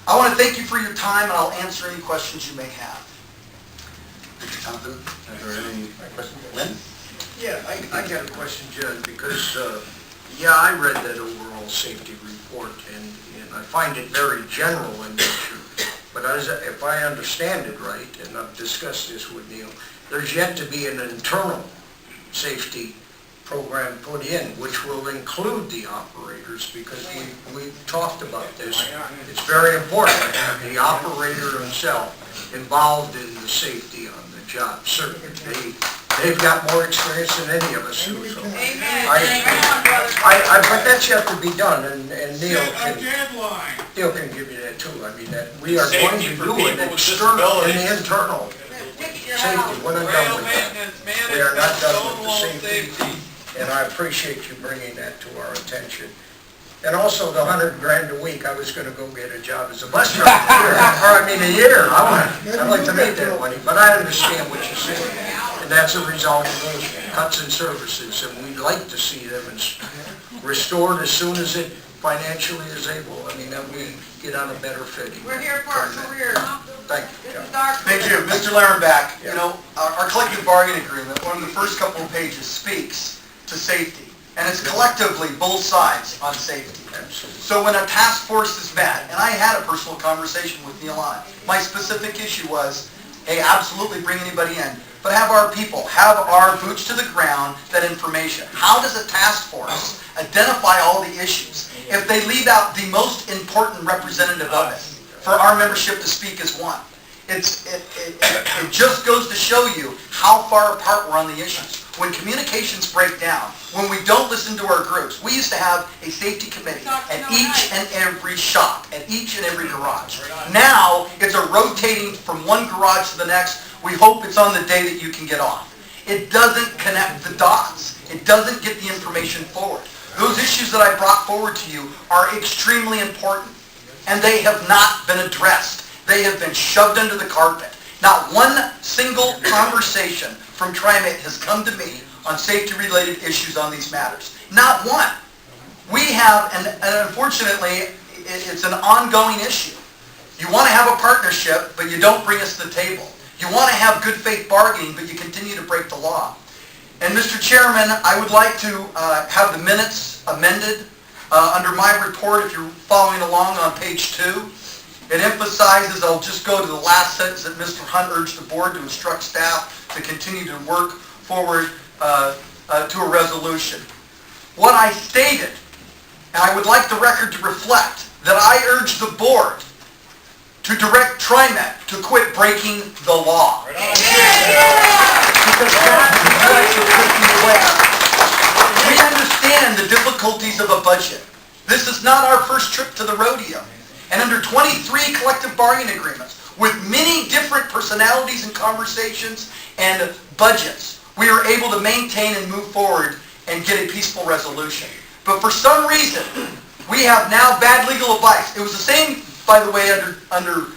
I want to thank you for your time, and I'll answer any questions you may have. Mr. Jonathan, are there any questions? Lynn? Yeah, I got a question, Jen, because, yeah, I read that overall safety report, and I find it very general in nature. But if I understand it right, and I've discussed this with Neil, there's yet to be an internal safety program put in, which will include the operators, because we talked about this. It's very important to have the operator himself involved in the safety on the job. Certainly, they've got more experience than any of us do. So but that's yet to be done, and Neil can give you that too. I mean, that we are going to do it external and internal safety. We're not done with that. We are not done with the safety. And I appreciate you bringing that to our attention. And also the $100 grand a week, I was going to go get a job as a bus driver, a year. I'd like to make that money, but I understand what you're saying. And that's a result of those cuts in services, and we'd like to see them restored as soon as it financially is able. I mean, that we get on a better footing. We're here for our careers. Thank you, John. Thank you. Mr. Larenbach, you know, our collective bargaining agreement, one of the first couple of pages speaks to safety. And it's collectively both sides on safety. So when a task force is met, and I had a personal conversation with Neil on it, my specific issue was, hey, absolutely bring anybody in, but have our people, have our boots to the ground, that information. How does a task force identify all the issues if they leave out the most important representative of it for our membership to speak as one? It just goes to show you how far apart we're on the issues. When communications break down, when we don't listen to our groups, we used to have a safety committee at each and every shop, at each and every garage. Now, it's a rotating from one garage to the next. We hope it's on the day that you can get off. It doesn't connect the dots. It doesn't get the information forward. Those issues that I brought forward to you are extremely important, and they have not been addressed. They have been shoved under the carpet. Not one single conversation from Trimet has come to me on safety-related issues on these matters. Not one. We have, and unfortunately, it's an ongoing issue. You want to have a partnership, but you don't bring us to the table. You want to have good faith bargaining, but you continue to break the law. And Mr. Chairman, I would like to have the minutes amended under my report, if you're following along on page 2. It emphasizes, I'll just go to the last sentence, that Mr. Hunt urged the board to instruct staff to continue to work forward to a resolution. What I stated, and I would like the record to reflect, that I urge the board to direct Trimet to quit breaking the law. Because that is what is taking place. We understand the difficulties of a budget. This is not our first trip to the rodeo. And under 23 collective bargaining agreements, with many different personalities and conversations and budgets, we are able to maintain and move forward and get a peaceful resolution. But for some reason, we have now bad legal advice. It was the same, by the way, under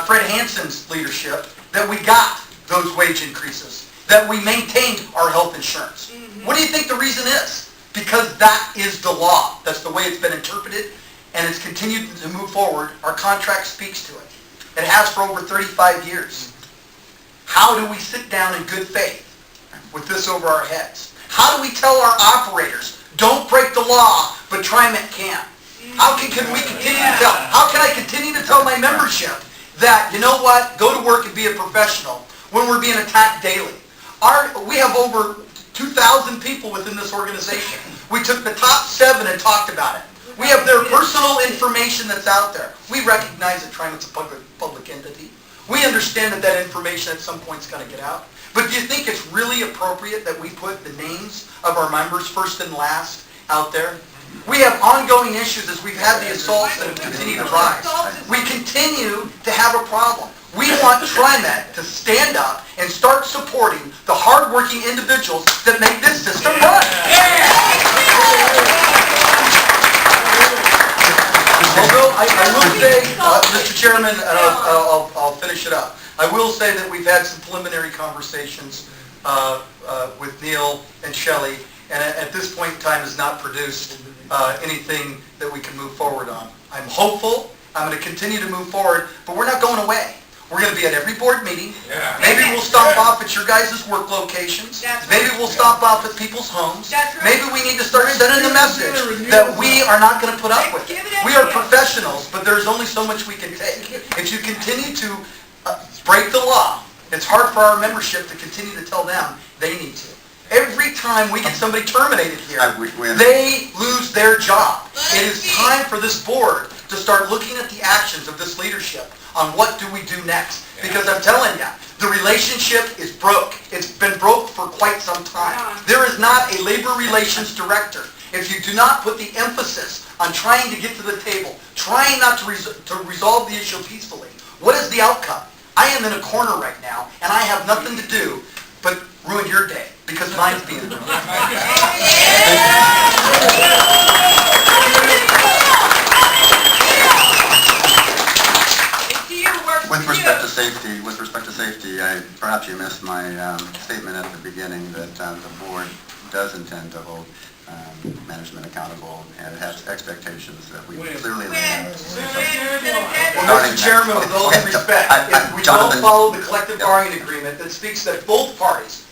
Fred Hansen's leadership, that we got those wage increases, that we maintained our health insurance. What do you think the reason is? Because that is the law. That's the way it's been interpreted. And it's continued to move forward. Our contract speaks to it. It has for over 35 years. How do we sit down in good faith with this over our heads? How do we tell our operators, don't break the law, but Trimet can? How can we continue to tell? How can I continue to tell my membership that, you know what, go to work and be a professional when we're being attacked daily? We have over 2,000 people within this organization. We took the top 7 and talked about it. We have their personal information that's out there. We recognize that Trimet's a public entity. We understand that that information at some point is going to get out. But do you think it's really appropriate that we put the names of our members first and last out there? We have ongoing issues as we've had the assaults that have continued to rise. We continue to have a problem. We want Trimet to stand up and start supporting the hardworking individuals that make this system run. Although I will say, Mr. Chairman, and I'll finish it up. I will say that we've had some preliminary conversations with Neil and Shelley, and at this point in time has not produced anything that we can move forward on. I'm hopeful I'm going to continue to move forward, but we're not going away. We're going to be at every board meeting. Maybe we'll stop off at your guys' work locations. Maybe we'll stop off at people's homes. Maybe we need to start sending the message that we are not going to put up with it. We are professionals, but there's only so much we can take. If you continue to break the law, it's hard for our membership to continue to tell them they need to. Every time we get somebody terminated here, they lose their job. It is time for this board to start looking at the actions of this leadership on what do we do next. Because I'm telling you, the relationship is broke. It's been broke for quite some time. There is not a labor relations director. If you do not put the emphasis on trying to get to the table, trying not to resolve the issue peacefully, what is the outcome? I am in a corner right now, and I have nothing to do but ruin your day, because mine's being ruined. With respect to safety, perhaps you missed my statement at the beginning that the board does intend to hold management accountable and has expectations that we clearly lay out. Well, Mr. Chairman, with all due respect, if we don't follow the collective bargaining agreement that speaks that both parties,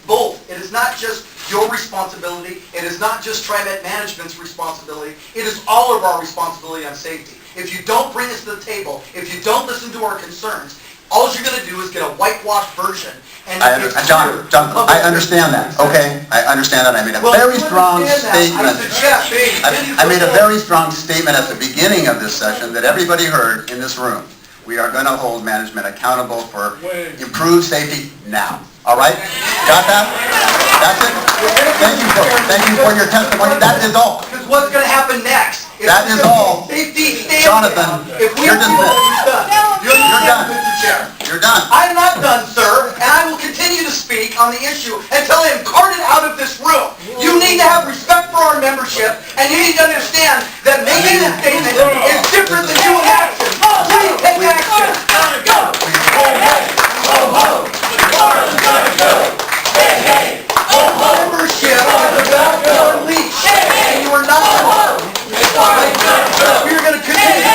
it is not just your responsibility, it is not just Trimet Management's responsibility, it is all of our responsibility on safety. If you don't bring us to the table, if you don't listen to our concerns, all you're going to do is get a whitewashed version. And John, I understand that. Okay, I understand that. I made a very strong statement. I made a very strong statement at the beginning of this session that everybody heard in this room. We are going to hold management accountable for improved safety now. All right? Got that? That's it? Thank you for your testimony. That is all. Because what's going to happen next? That is all. Jonathan, you're dismissed. You're done. Mr. Chair. You're done. I'm not done, sir, and I will continue to speak on the issue until I am carted out of this room. You need to have respect for our membership, and you need to understand that making a statement is different than doing action. Please take action. Go! Ho, hey! Ho, ho! Tomorrow's gonna go! Hey, hey! Ho, ho! Membership is about your leash, and you are not alone. We are going to continue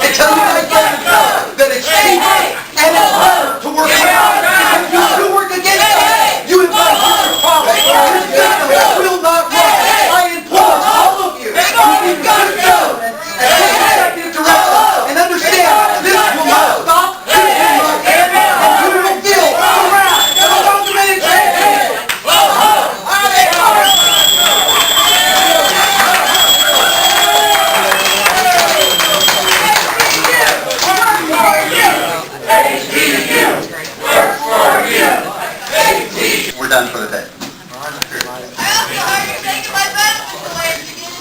until you guys know that it's cheap and it's hard to work with. If you do work against us, you invite future problems. This system will not work. I implore all of you to be good and take executive direction and understand this will not stop. This will not end. And you will feel around the ultimate change. We're done for the day. I don't know how you're taking my medicine.